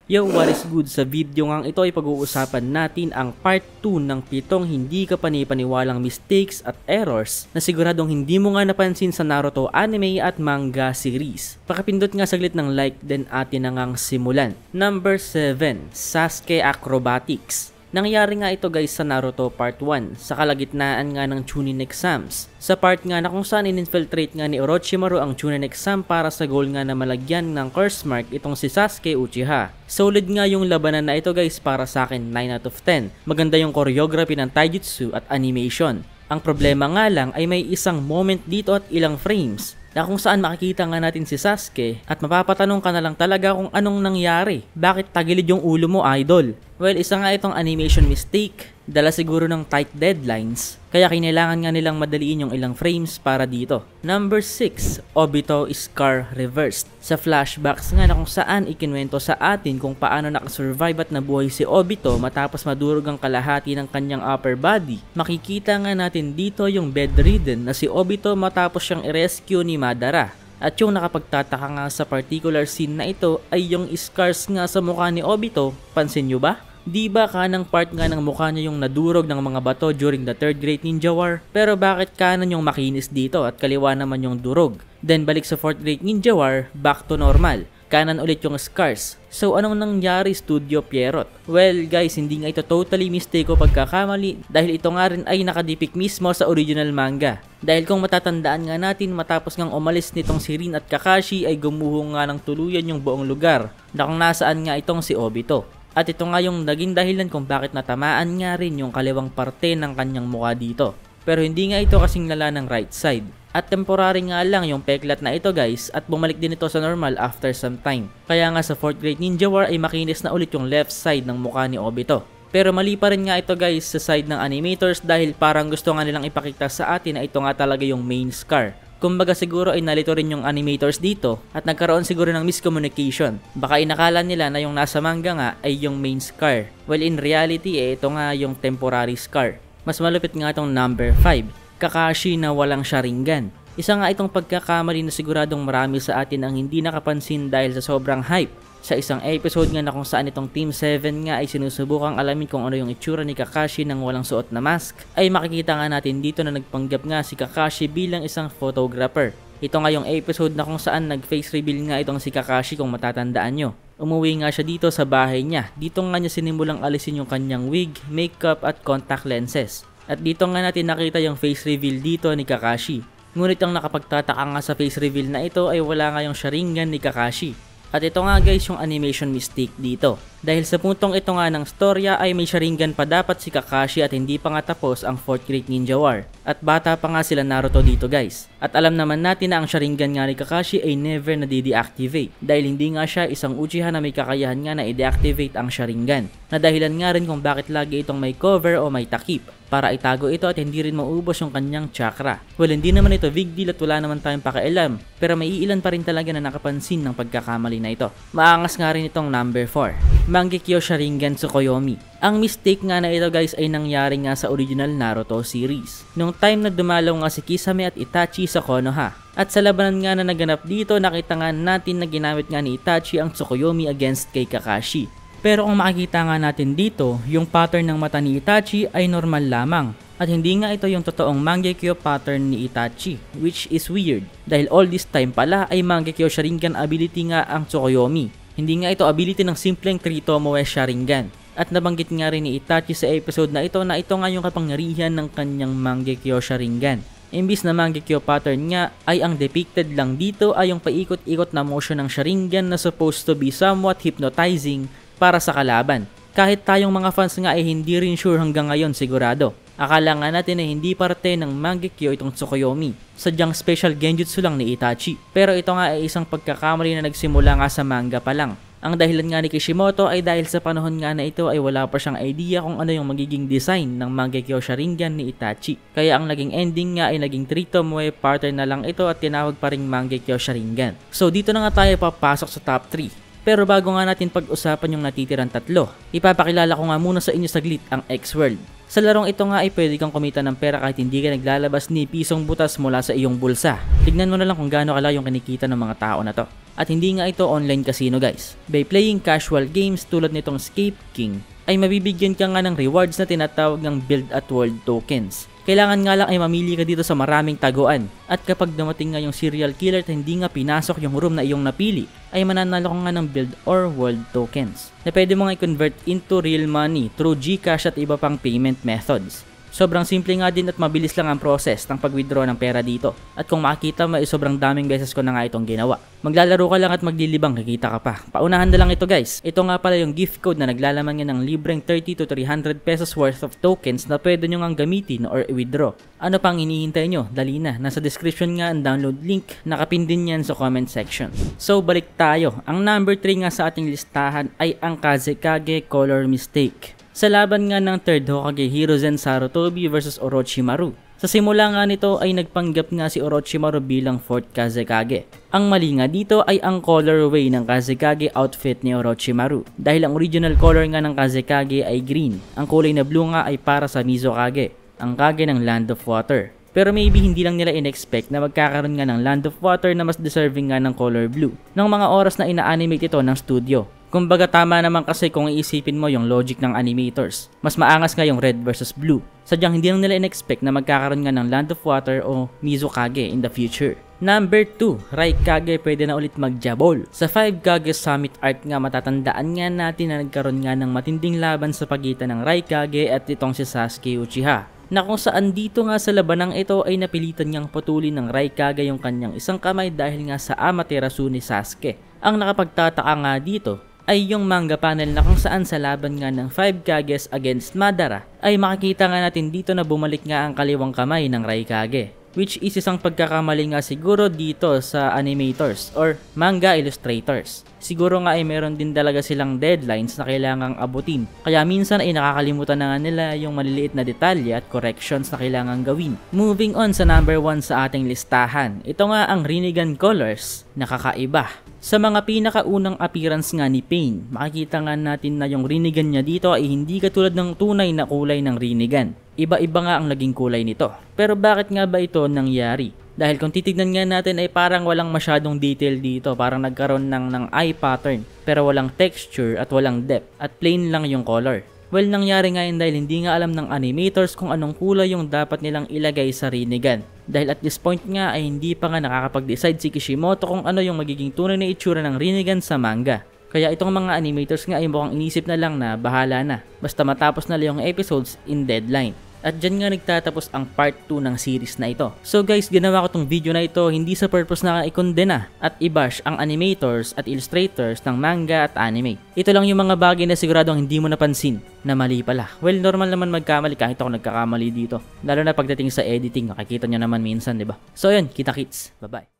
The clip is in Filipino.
Yo, what is good? Sa video ngang ito ay pag-uusapan natin ang part 2 ng 7 hindi ka panipaniwalang mistakes at errors na siguradong hindi mo nga napansin sa Naruto anime at manga series. Pakipindot nga saglit ng like, then atin na ngang simulan. Number 7, Sasuke Acrobatics. Nangyari nga ito guys sa Naruto Part 1 sa kalagitnaan nga ng Chunin exams. Sa part nga na kung saan in-infiltrate nga ni Orochimaru ang Chunin exam para sa goal nga na malagyan ng curse mark itong si Sasuke Uchiha. Solid nga yung labanan na ito guys para sa akin, 9 out of 10. Maganda yung choreography ng taijutsu at animation. Ang problema nga lang ay may isang moment dito at ilang frames na kung saan makikita nga natin si Sasuke at mapapatanong ka na lang talaga kung anong nangyari. Bakit tagilid yung ulo mo, idol? Well, isa nga itong animation mistake. Dala siguro ng tight deadlines, kaya kinailangan nga nilang madaliin yung ilang frames para dito. Number 6, Obito Scar Reversed. Sa flashbacks nga na kung saan ikinwento sa atin kung paano nakasurvive at nabuhay si Obito matapos madurog ang kalahati ng kanyang upper body. Makikita nga natin dito yung bedridden na si Obito matapos siyang i-rescue ni Madara. At yung nakapagtataka nga sa particular scene na ito ay yung scars nga sa mukha ni Obito. Pansin nyo ba? Di ba kanang part nga ng mukha niya yung nadurog ng mga bato during the 3rd Great Ninja War? Pero bakit kanan yung makinis dito at kaliwa naman yung durog? Then balik sa 4th Great Ninja War, back to normal. Kanan ulit yung scars. So anong nangyari, Studio Pierrot? Well guys, hindi nga ito totally mistake o pagkakamali dahil ito nga rin ay nakadepict mismo sa original manga. Dahil kung matatandaan nga natin, matapos ngang umalis nitong si Rin at Kakashi ay gumuho nga ng tuluyan yung buong lugar na kung nasaan nga itong si Obito. At ito nga yung naging dahilan kung bakit natamaan nga rin yung kaliwang parte ng kanyang mukha dito. Pero hindi nga ito kasing lala ng right side. At temporary nga lang yung peklat na ito guys at bumalik din ito sa normal after some time. Kaya nga sa 4th Great Ninja War ay makinis na ulit yung left side ng mukha ni Obito. Pero mali pa rin nga ito guys sa side ng animators dahil parang gusto nga nilang ipakita sa atin na ito nga talaga yung main scar. Kumbaga siguro ay nalito rin yung animators dito at nagkaroon siguro ng miscommunication. Baka inakala nila na yung nasa manga nga ay yung main scar. Well, in reality ito nga yung temporary scar. Mas malupit nga itong number 5, Kakashi na walang Sharingan. Isa nga itong pagkakamali na siguradong marami sa atin ang hindi nakapansin dahil sa sobrang hype. Sa isang episode nga na kung saan itong Team 7 nga ay sinusubukang alamin kung ano yung itsura ni Kakashi nang walang suot na mask, ay makikita nga natin dito na nagpanggap nga si Kakashi bilang isang photographer. Ito nga yung episode na kung saan nag-face reveal nga itong si Kakashi kung matatandaan nyo. Umuwi nga siya dito sa bahay niya. Dito nga niya sinimulang alisin yung kanyang wig, makeup at contact lenses. At dito nga natin nakita yung face reveal dito ni Kakashi. Ngunit ang nakapagtataka nga sa face reveal na ito ay wala nga yung Sharingan ni Kakashi. At ito nga guys yung animation mistake dito. Dahil sa puntong ito nga ng storya ay may Sharingan pa dapat si Kakashi at hindi pa nga tapos ang 4th Great Ninja War. At bata pa nga sila Naruto dito guys. At alam naman natin na ang Sharingan nga ni Kakashi ay never na de-deactivate. Dahil hindi nga siya isang Uchiha na may kakayahan nga na i-deactivate ang Sharingan. Na dahilan nga rin kung bakit lagi itong may cover o may takip. Para itago ito at hindi rin maubos yung kanyang chakra. Well, hindi naman ito big deal at wala naman tayong pakialam. Pero may ilan pa rin talaga na nakapansin ng pagkakamali na ito. Maangas nga rin itong number 4, Mangekyo Sharingan Tsukuyomi. Ang mistake nga na ito guys ay nangyari nga sa original Naruto series. Nung time na dumalaw nga si Kisame at Itachi sa Konoha. At sa labanan nga na naganap dito, nakita nga natin na ginamit nga ni Itachi ang Tsukuyomi against kay Kakashi. Pero kung makikita nga natin dito, yung pattern ng mata ni Itachi ay normal lamang. At hindi nga ito yung totoong Mangekyo pattern ni Itachi, which is weird. Dahil all this time pala ay Mangekyo Sharingan ability nga ang Tsukuyomi. Hindi nga ito ability ng simpleng Tritomoe Sharingan. At nabanggit nga rin ni Itachi sa episode na ito nga yung kapangyarihan ng kanyang Mangekyo Sharingan. Imbis na Mangekyo pattern nga ay ang depicted lang dito ay yung paikot-ikot na motion ng Sharingan na supposed to be somewhat hypnotizing para sa kalaban. Kahit tayong mga fans nga ay hindi rin sure hanggang ngayon sigurado. Akala nga natin na hindi parte ng Mangekyo itong Tsukuyomi. Sadyang special genjutsu lang ni Itachi. Pero ito nga ay isang pagkakamali na nagsimula nga sa manga pa lang. Ang dahilan nga ni Kishimoto ay dahil sa panahon nga na ito ay wala pa siyang idea kung ano yung magiging design ng Mangekyo Sharingan ni Itachi. Kaya ang naging ending nga ay naging Tritomoe pattern na lang ito at tinawag pa ring Mangekyo Sharingan. So dito na nga tayo papasok sa top 3. Pero bago nga natin pag-usapan yung natitirang tatlo, ipapakilala ko nga muna sa inyo saglit ang X-World. Sa larong ito nga ay pwede kang kumita ng pera kahit hindi ka naglalabas ni pisong butas mula sa iyong bulsa. Tignan mo na lang kung gaano kala yung kinikita ng mga tao na to. At hindi nga ito online casino guys. By playing casual games tulad nitong Escape King, ay mabibigyan ka nga ng rewards na tinatawag ng Build at World tokens. Kailangan nga lang ay mamili ka dito sa maraming taguan. At kapag dumating nga yung serial killer at hindi nga pinasok yung room na iyong napili, ay mananalo ka nga ng Build or World tokens na pwede mo nga i-convert into real money through GCash at iba pang payment methods. Sobrang simple nga din at mabilis lang ang process ng pag-withdraw ng pera dito. At kung makikita mo ay sobrang daming beses ko na nga itong ginawa. Maglalaro ka lang at maglilibang, kikita ka pa. Paunahan na lang ito guys. Ito nga pala yung gift code na naglalaman nga ng libreng 30 to 300 pesos worth of tokens na pwede nyo nga gamitin or i-withdraw. Ano pang hinihintay nyo? Dali na. Nasa description nga ang download link. Nakapin din yan sa comment section. So balik tayo. Ang number 3 nga sa ating listahan ay ang Kazekage Color Mistake. Sa laban nga ng 3rd Hokage Hiruzen Sarutobi vs Orochimaru. Sa simula nga nito ay nagpanggap nga si Orochimaru bilang 4th Kazekage. Ang mali nga dito ay ang colorway ng Kazekage outfit ni Orochimaru. Dahil ang original color nga ng Kazekage ay green. Ang kulay na blue nga ay para sa Mizukage, ang kage ng Land of Water. Pero maybe hindi lang nila in-expect na magkakaroon nga ng Land of Water na mas deserving nga ng color blue ng mga oras na ina-animate ito ng studio. Kumbaga tama naman kasi kung iisipin mo yung logic ng animators. Mas maangas nga yung red versus blue. Sadyang hindi lang nila in-expect na magkakaroon nga ng Land of Water o Mizukage in the future. Number 2, Raikage pwede na ulit magjabol. Sa 5 Kage Summit Arc nga matatandaan nga natin na nagkaroon nga ng matinding laban sa pagitan ng Raikage at itong si Sasuke Uchiha. Na kung saan dito nga sa labanang ito ay napilitan niyang putulin ng Raikage yung kanyang isang kamay dahil nga sa Amaterasu ni Sasuke. Ang nakapagtataka nga dito ay yung manga panel na kung saan sa laban nga ng 5 Kages against Madara ay makikita nga natin dito na bumalik nga ang kaliwang kamay ng Raikage. Which is isang pagkakamali nga siguro dito sa animators or manga illustrators. Siguro nga ay meron din talaga silang deadlines na kailangang abutin. Kaya minsan ay nakakalimutan na nga nila yung maliliit na detalye at corrections na kailangang gawin. Moving on sa number 1 sa ating listahan. Ito nga ang Rinnegan colors na kakaiba. Sa mga pinakaunang appearance nga ni Pain, makikita nga natin na yung Rinnegan niya dito ay hindi katulad ng tunay na kulay ng Rinnegan. Iba-iba nga ang naging kulay nito. Pero bakit nga ba ito nangyari? Dahil kung titignan nga natin ay parang walang masyadong detail dito. Parang nagkaroon ng eye pattern. Pero walang texture at walang depth. At plain lang yung color. Well, nangyari nga yun dahil hindi nga alam ng animators kung anong kulay yung dapat nilang ilagay sa Rinnegan. Dahil at this point nga ay hindi pa nga nakakapag-decide si Kishimoto kung ano yung magiging tunay na itsura ng Rinnegan sa manga. Kaya itong mga animators nga ay mukhang inisip na lang na bahala na. Basta matapos na lang yung episodes in deadline. At dyan nga nagtatapos ang part 2 ng series na ito. So guys, ginawa ko tong video na ito hindi sa purpose na i-condena at i-bash ang animators at illustrators ng manga at anime. Ito lang yung mga bagay na siguradong hindi mo napansin na mali pala. Well, normal naman magkamali kahit ako nagkakamali dito. Lalo na pagdating sa editing, makikita nyo naman minsan, diba? So yun, kita kits. Bye-bye.